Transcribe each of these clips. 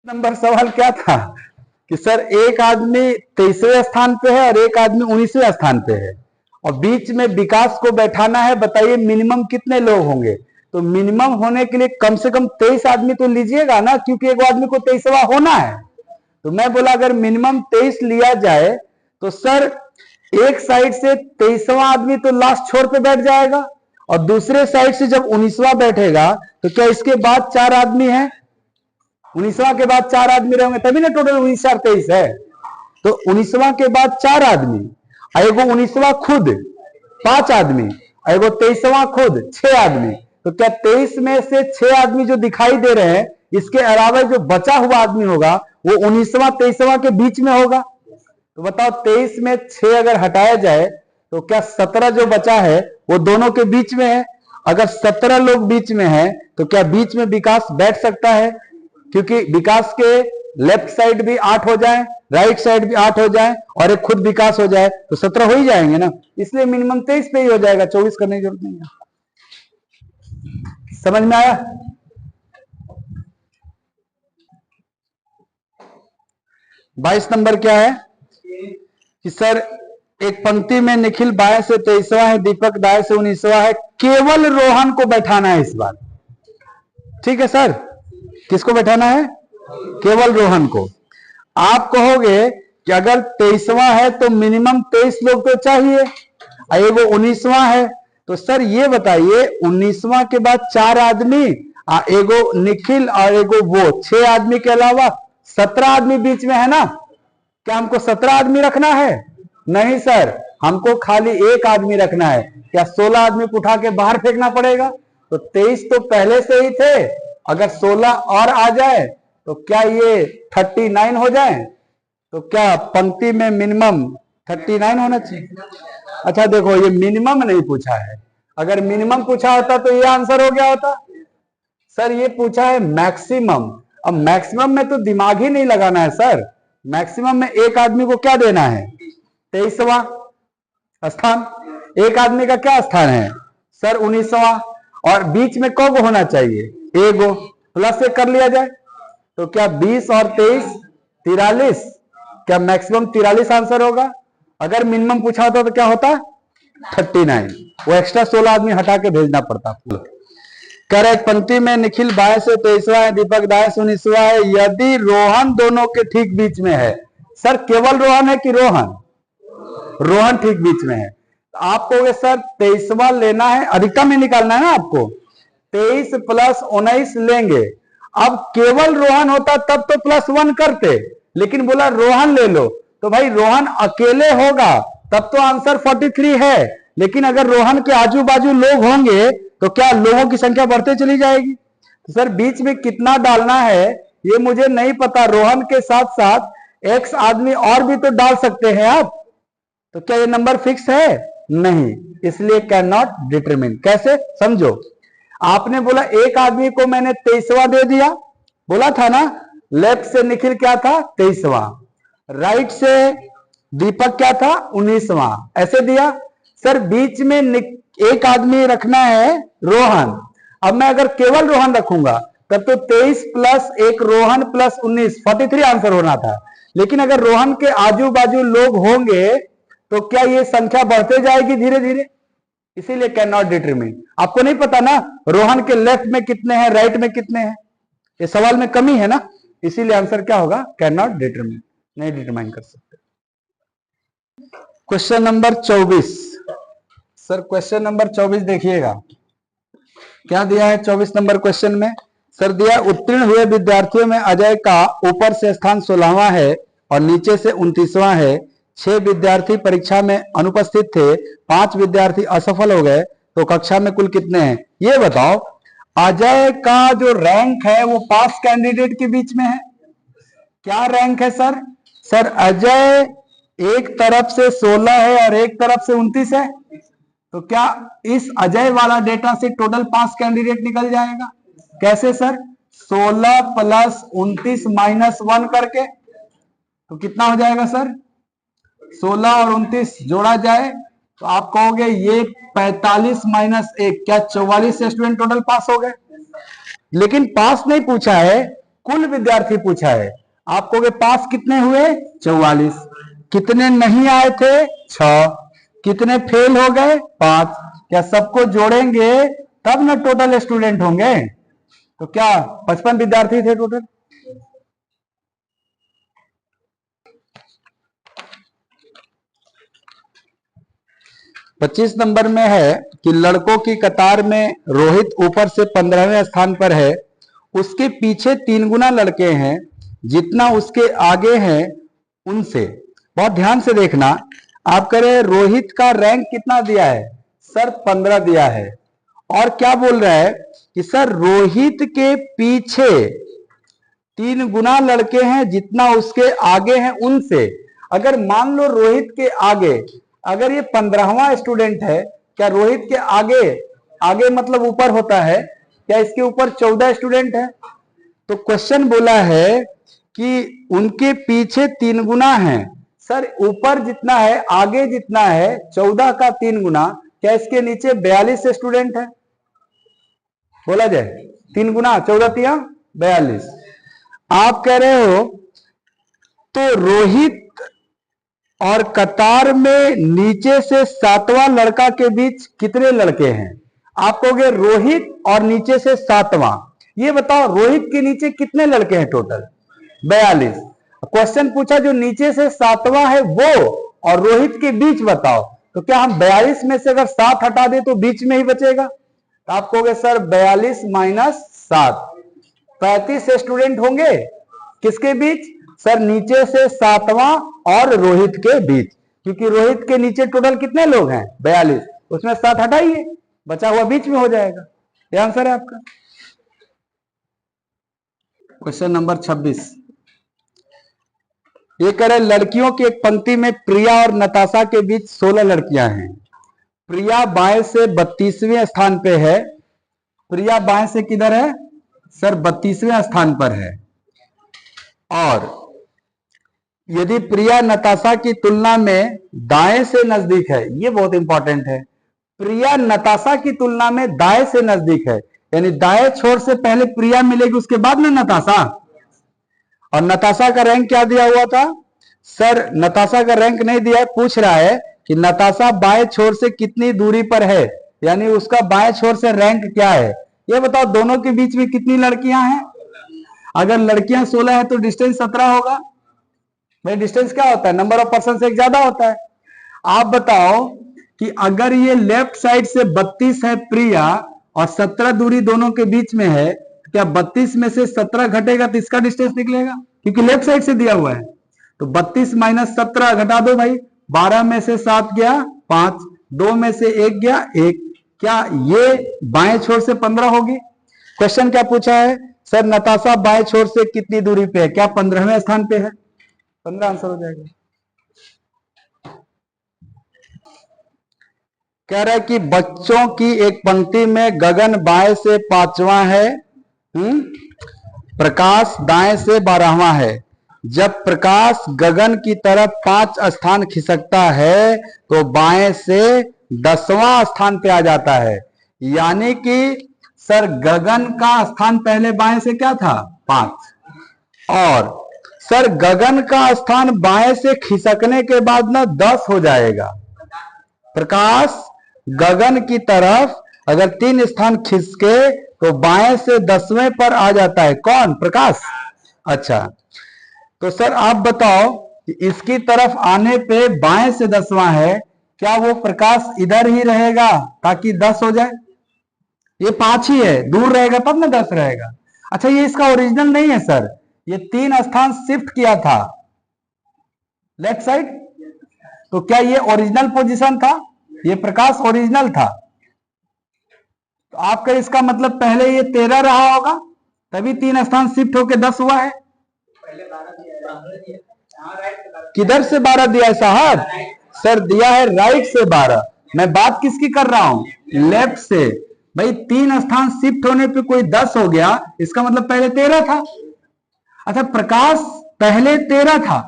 Number सवाल क्या था कि सर एक आदमी 23वें स्थान पे है और एक आदमी 19वें स्थान पे है और बीच में विकास को बैठाना है। बताइए मिनिमम कितने लोग होंगे। तो मिनिमम होने के लिए कम से कम 23 आदमी तो लीजिएगा ना, क्योंकि एक आदमी को 23वां होना है। तो मैं बोला अगर मिनिमम 23 लिया जाए तो सर एक साइड से 23वां आदमी तो लास्ट छोर पे बैठ जाएगा और दूसरे साइड से जब 19वां बैठेगा तो क्या इसके बाद 4 आदमी हैं? 19वां के बाद 4 आदमी रहेंगे तभी ना टोटल 19 और 23 है। तो 19वां के बाद 4 आदमी, एगो 19वां खुद 5 आदमी, एगो 23वां खुद 6 आदमी। तो क्या 23 में से 6 आदमी जो दिखाई दे रहे हैं, इसके अलावा जो बचा हुआ आदमी होगा वो 19वां 23वां के बीच में होगा। तो बताओ 23 में 6 अगर हटाया जाए तो क्या 17 जो बचा है वो दोनों के बीच में है। अगर 17 लोग बीच में हैं तो क्या बीच में विकास बैठ सकता है? क्योंकि विकास के लेफ्ट साइड भी 8 हो जाए, राइट साइड भी 8 हो जाए और एक खुद विकास हो जाए तो 17 हो ही जाएंगे ना। इसलिए मिनिमम 23 पे ही हो जाएगा, 24 करने की जरूरत नहीं है। समझ में आया? बाईस नंबर क्या है कि सर एक पंक्ति में निखिल बाएं से 23वां है, दीपक दाएं से 19वां है, केवल रोहन को बैठाना है इस बार। ठीक है सर, किसको बैठाना है? केवल रोहन को। आप कहोगे कि अगर 23वां है तो मिनिमम 23 लोग तो चाहिए, वो 19वां है तो सर ये बताइए 19वां के बाद 4 आदमी, एगो निखिल और एगो वो 6 आदमी के अलावा 17 आदमी बीच में है ना। क्या हमको 17 आदमी रखना है? नहीं सर, हमको खाली एक आदमी रखना है। क्या 16 आदमी को उठा के बाहर फेंकना पड़ेगा? तो 23 तो पहले से ही थे, अगर 16 और आ जाए तो क्या ये 39 हो जाए? तो क्या पंक्ति में मिनिमम 39 होना चाहिए? अच्छा देखो, ये मिनिमम नहीं पूछा है। अगर मिनिमम पूछा होता तो ये आंसर हो गया होता। सर ये पूछा है मैक्सिमम। अब मैक्सिमम में तो दिमाग ही नहीं लगाना है सर। मैक्सिमम में एक आदमी को क्या देना है? 23वां स्थान। एक आदमी का क्या स्थान है सर? 19वां। और बीच में कौन होना चाहिए? एगो। प्लस से कर लिया जाए तो क्या 20 और 23 43। क्या मैक्सिमम 43 आंसर होगा? अगर मिनिमम पूछा होता तो क्या होता? 39। वो एक्स्ट्रा 16 आदमी हटा के भेजना पड़ता। कह रहे पंक्ति में निखिल बाएं से 23वां है, दीपक दाएं से 19वां है, यदि रोहन दोनों के ठीक बीच में है। सर केवल रोहन है कि रोहन? रोहन ठीक बीच में है। आप कहोगे सर 23वां लेना है, अधिकतम में निकालना है ना आपको। 23 प्लस 19 लेंगे। अब केवल रोहन होता तब तो +1 करते, लेकिन बोला रोहन ले लो तो भाई रोहन अकेले होगा तब तो आंसर 43 है। लेकिन अगर रोहन के आजू बाजू लोग होंगे तो क्या लोगों की संख्या बढ़ते चली जाएगी? तो सर बीच में कितना डालना है ये मुझे नहीं पता। रोहन के साथ साथ x आदमी और भी तो डाल सकते हैं आप। तो क्या ये नंबर फिक्स है? नहीं, इसलिए कैन नॉट डिटरमिन। कैसे समझो, आपने बोला एक आदमी को मैंने 23वां दे दिया, बोला था ना। लेफ्ट से निखिल क्या था? 23वां। राइट से दीपक क्या था? 19वां। ऐसे दिया। सर बीच में एक आदमी रखना है रोहन। अब मैं अगर केवल रोहन रखूंगा तब तो 23 प्लस एक रोहन प्लस 19 43 आंसर होना था। लेकिन अगर रोहन के आजू बाजू लोग होंगे तो क्या ये संख्या बढ़ते जाएगी धीरे धीरे? इसीलिए कैन नॉट डिटरमिन। आपको नहीं पता ना रोहन के लेफ्ट में कितने हैं, राइट में कितने हैं। ये सवाल में कमी है ना, इसीलिए आंसर क्या होगा? कैन नॉट डिटरमिन, नहीं डिटरमाइन कर सकते। Question number 24। Sir question number 24 देखिएगा क्या दिया है 24 नंबर क्वेश्चन में। सर दिया उत्तीर्ण हुए विद्यार्थियों में अजय का ऊपर से स्थान 16वां है और नीचे से 29वां है। 6 विद्यार्थी परीक्षा में अनुपस्थित थे, 5 विद्यार्थी असफल हो गए, तो कक्षा में कुल कितने हैं ये बताओ। अजय का जो रैंक है वो पास कैंडिडेट के बीच में है। क्या रैंक है सर? सर अजय एक तरफ से 16 है और एक तरफ से 29 है। तो क्या इस अजय वाला डेटा से टोटल पास कैंडिडेट निकल जाएगा? कैसे सर? 16 प्लस 29 माइनस 1 करके तो कितना हो जाएगा सर? 16 और 29 जोड़ा जाए तो आप कहोगे ये 45 माइनस 1, क्या 44 स्टूडेंट टोटल पास हो गए? लेकिन पास नहीं पूछा है, कुल विद्यार्थी पूछा है। आप कहोगे पास कितने हुए? 44। कितने नहीं आए थे? 6। कितने फेल हो गए? 5। क्या सबको जोड़ेंगे तब ना टोटल स्टूडेंट होंगे? तो क्या 55 विद्यार्थी थे टोटल? पच्चीस नंबर में है कि लड़कों की कतार में रोहित ऊपर से 15वें स्थान पर है, उसके पीछे 3 गुना लड़के हैं, जितना उसके आगे हैं उनसे। बहुत ध्यान से देखना। आप कह रहे हैं रोहित का रैंक कितना दिया है? सर 15 दिया है। और क्या बोल रहा है कि सर रोहित के पीछे 3 गुना लड़के हैं, जितना उसके आगे हैं उनसे। अगर मान लो रोहित के आगे, अगर ये 15वां स्टूडेंट है, क्या रोहित के आगे, आगे मतलब ऊपर होता है, क्या इसके ऊपर 14 स्टूडेंट है? तो क्वेश्चन बोला है कि उनके पीछे 3 गुना है। सर ऊपर जितना है, आगे जितना है 14 का 3 गुना, क्या इसके नीचे 42 स्टूडेंट है? बोला जाए 3 गुना 14 तिया 42। आप कह रहे हो तो रोहित और कतार में नीचे से 7वां लड़का के बीच कितने लड़के हैं? आप कहोगे रोहित और नीचे से 7वां। ये बताओ रोहित के नीचे कितने लड़के हैं टोटल? 42। क्वेश्चन पूछा जो नीचे से 7वां है वो और रोहित के बीच बताओ। तो क्या हम 42 में से अगर 7 हटा दे तो बीच में ही बचेगा? तो आप कहोगे सर 42 माइनस 7, 35 स्टूडेंट होंगे। किसके बीच? सर नीचे से 7वां और रोहित के बीच, क्योंकि रोहित के नीचे टोटल कितने लोग हैं? 42। उसमें 7 हटाइए, बचा हुआ बीच में हो जाएगा। ये आंसर है आपका। क्वेश्चन नंबर 26 ये कह रहे लड़कियों की एक पंक्ति में प्रिया और नताशा के बीच 16 लड़कियां हैं। प्रिया बाएं से 32वें स्थान पे है। प्रिया बाएं से किधर है? सर 32वें स्थान पर है। और यदि प्रिया नताशा की तुलना में दाएं से नजदीक है, ये बहुत इंपॉर्टेंट है, प्रिया नताशा की तुलना में दाएं से नजदीक है, यानी दाएं छोर से पहले प्रिया मिलेगी, उसके बाद में नताशा। और नताशा का रैंक क्या दिया हुआ था? सर नताशा का रैंक नहीं दिया है, पूछ रहा है कि नताशा बाएं छोर से कितनी दूरी पर है, यानी उसका बाएं छोर से रैंक क्या है। ये बताओ दोनों के बीच में कितनी लड़कियां हैं? अगर लड़कियां 16 है तो डिस्टेंस 17 होगा। भाई डिस्टेंस क्या होता है? नंबर ऑफ पर्सन से एक ज्यादा होता है। आप बताओ कि अगर ये लेफ्ट साइड से 32 है प्रिया और 17 दूरी दोनों के बीच में है, क्या 32 में से 17 घटेगा तो इसका डिस्टेंस निकलेगा, क्योंकि लेफ्ट साइड से दिया हुआ है। तो 32 माइनस 17 घटा दो भाई, 12 में से 7 गया 5, 2 में से 1 गया 1। क्या ये बाएं छोर से 15 होगी? क्वेश्चन क्या पूछा है? सर नताशा बाएं छोर से कितनी दूरी पे है? क्या 15वें स्थान पे है? 15 आंसर हो जाएगा। कह रहा है कि बच्चों की एक पंक्ति में गगन बाएं से 5वां है, प्रकाश दाएं से 12वां है। जब प्रकाश गगन की तरफ 5 स्थान खिसकता है तो बाएं से 10वां स्थान पे आ जाता है। यानी कि सर गगन का स्थान पहले बाएं से क्या था? 5, और सर गगन का स्थान बाएं से खिसकने के बाद ना 10 हो जाएगा। प्रकाश गगन की तरफ अगर 3 स्थान खिसके तो बाएं से 10वें पर आ जाता है। कौन? प्रकाश। अच्छा, तो सर आप बताओ कि इसकी तरफ आने पे बाएं से 10वां है, क्या वो प्रकाश इधर ही रहेगा ताकि 10 हो जाए? ये 5 ही है, दूर रहेगा तब ना 10 रहेगा। अच्छा ये इसका ओरिजिनल नहीं है सर, ये 3 स्थान शिफ्ट किया था लेफ्ट साइड, तो क्या ये ओरिजिनल पोजीशन था? ये प्रकाश ओरिजिनल था। तो आपका इसका मतलब पहले ये 13 रहा होगा, तभी 3 स्थान शिफ्ट होके 10 हुआ है। किधर से 12 दिया है साहब? सर दिया है राइट से 12। मैं बात किसकी कर रहा हूं? लेफ्ट से। भाई 3 स्थान शिफ्ट होने पे कोई 10 हो गया, इसका मतलब पहले 13 था। अच्छा प्रकाश पहले 13 था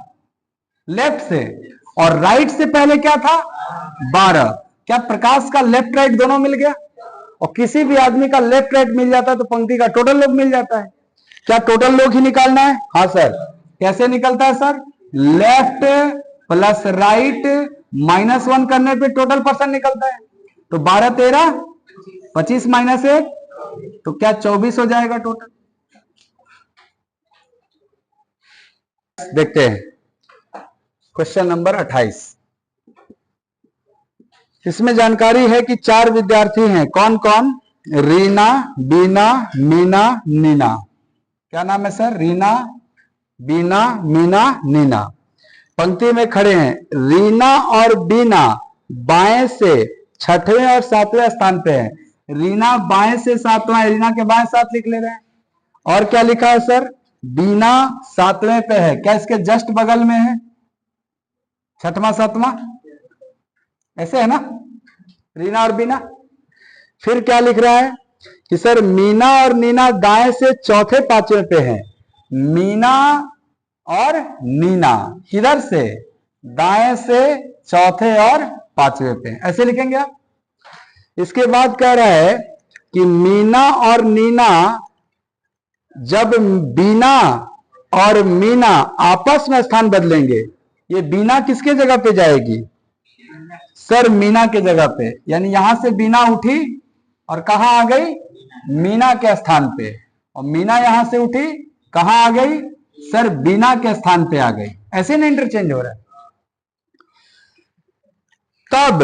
लेफ्ट से, और राइट से पहले क्या था? 12। क्या प्रकाश का लेफ्ट राइट दोनों मिल गया? और किसी भी आदमी का लेफ्ट राइट मिल जाता है तो पंक्ति का टोटल लोग मिल जाता है। क्या टोटल लोग ही निकालना है? हाँ सर। कैसे निकलता है सर? लेफ्ट प्लस राइट -1 करने पे टोटल पर्सन निकलता है। तो 12 13 25 -1 तो क्या 24 हो जाएगा टोटल। देखते हैं क्वेश्चन नंबर 28। इसमें जानकारी है कि 4 विद्यार्थी हैं। कौन कौन? रीना, बीना, मीना, नीना। क्या नाम है सर? रीना, बीना, मीना, नीना। पंक्ति में खड़े हैं। रीना और बीना बाएं से 6वें और 7वें स्थान पे है। रीना बाएं से 7वां है, रीना के बाएं 7 लिख ले रहे हैं। और क्या लिखा है सर? बीना 7वें पे है। क्या इसके जस्ट बगल में है? 6वां 7वां ऐसे है ना, रीना और बीना। फिर क्या लिख रहा है कि सर मीना और नीना दाएं से 4थे 5वें पे हैं। मीना और नीना किधर से? दाएं से 4थे और 5वें पे, ऐसे लिखेंगे आप। इसके बाद कह रहा है कि मीना और नीना जब बीना और मीना आपस में स्थान बदलेंगे, ये बीना किसके जगह पे जाएगी? सर मीना के जगह पे। यानी यहां से बीना उठी और कहां आ गई? मीना के स्थान पे। और मीना यहां से उठी कहां आ गई? सर बीना के स्थान पे आ गई। ऐसे ना इंटरचेंज हो रहा है। तब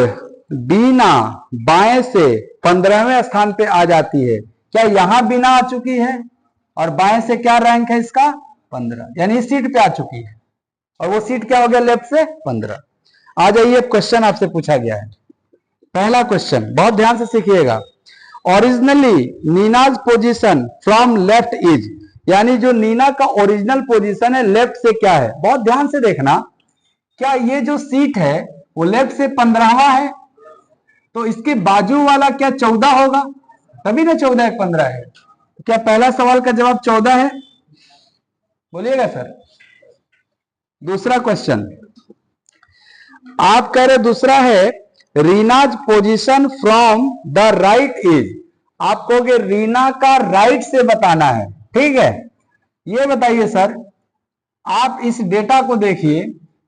बीना बाएं से 15वें स्थान पे आ जाती है। क्या यहां बीना आ चुकी है? और बाएं से क्या रैंक है इसका? 15, यानी इस सीट पे आ चुकी है। और वो सीट क्या हो गया? लेफ्ट से 15। आ जाइए, क्वेश्चन आपसे पूछा गया है। पहला क्वेश्चन बहुत ध्यान से सीखिएगा। Originally Nina's position from left is, यानी जो नीना का ओरिजिनल पोजीशन है लेफ्ट से क्या है? बहुत ध्यान से देखना। क्या ये जो सीट है वो लेफ्ट से 15वां है? तो इसके बाजू वाला क्या 14 होगा? तभी ना 14 एक 15 है। क्या पहला सवाल का जवाब 14 है? बोलिएगा सर। दूसरा क्वेश्चन आप कह रहे, दूसरा है Reena's position from the right is. आप कहोगे रीना का राइट से बताना है, ठीक है। ये बताइए सर, आप इस डेटा को देखिए,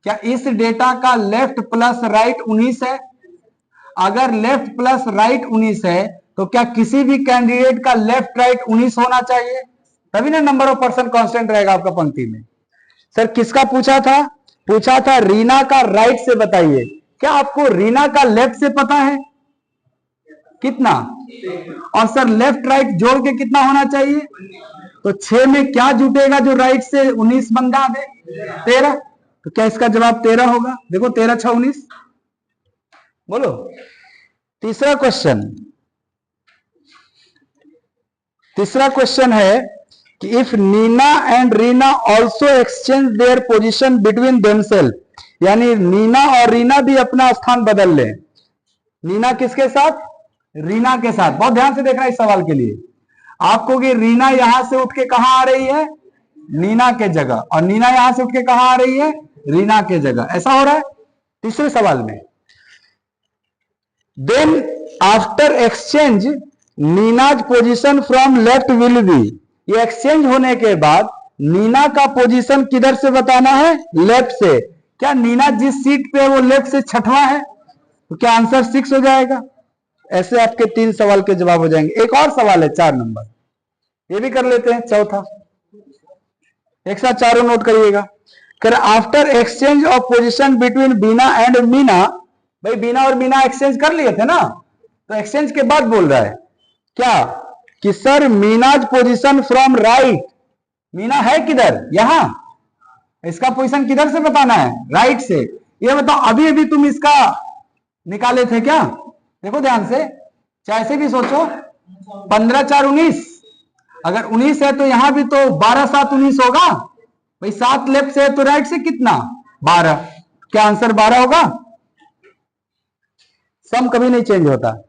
क्या इस डेटा का लेफ्ट प्लस राइट 19 है? अगर लेफ्ट प्लस राइट 19 है तो क्या किसी भी कैंडिडेट का लेफ्ट राइट 19 होना चाहिए? तभी ना नंबर ऑफ पर्सन कांस्टेंट रहेगा आपका पंक्ति में। सर किसका पूछा था? पूछा था रीना का राइट से बताइए। क्या आपको रीना का लेफ्ट से पता है कितना? और सर लेफ्ट राइट जोड़ के कितना होना चाहिए? तो 6 में क्या जुटेगा जो राइट से 19 बंदा दे? 13। तो क्या इसका जवाब 13 होगा? देखो 13 6 19। बोलो। तीसरा क्वेश्चन है कि if Neena and Reena also exchange their position between themself, यानी नीना और रीना भी अपना स्थान बदल लें। नीना किसके साथ? रीना के साथ। बहुत ध्यान से देखना इस सवाल के लिए। आपको कि रीना यहां से उठ के कहां आ रही है? नीना के जगह। और नीना यहां से उठ के कहां आ रही है? रीना के जगह। ऐसा हो रहा है तीसरे सवाल में। Then after exchange Neena's position from left will be, ये एक्सचेंज होने के बाद नीना का पोजीशन किधर से बताना है? लेफ्ट से। क्या नीना जिस सीट पे है वो लेफ्ट से 6वां है? तो क्या आंसर 6 हो जाएगा? ऐसे आपके 3 सवाल के जवाब हो जाएंगे। एक और सवाल है 4 नंबर, ये भी कर लेते हैं। चौथा एक साथ चारों नोट करिएगा। कर after exchange of position between Beena and Meena, भाई बीना और मीना एक्सचेंज कर लिए थे ना, तो एक्सचेंज के बाद बोल रहा है क्या कि sir Meena's position from right, Meena है किधर? यहां। इसका पोजीशन किधर से बताना है? राइट से। ये बताओ अभी अभी तुम इसका निकाले थे क्या? देखो ध्यान से, चाहे से भी सोचो। 15 4 19, अगर 19 है तो यहां भी तो 12 7 19 होगा। भाई 7 लेफ्ट से है तो राइट से कितना? 12। क्या आंसर 12 होगा? सम कभी नहीं चेंज होता।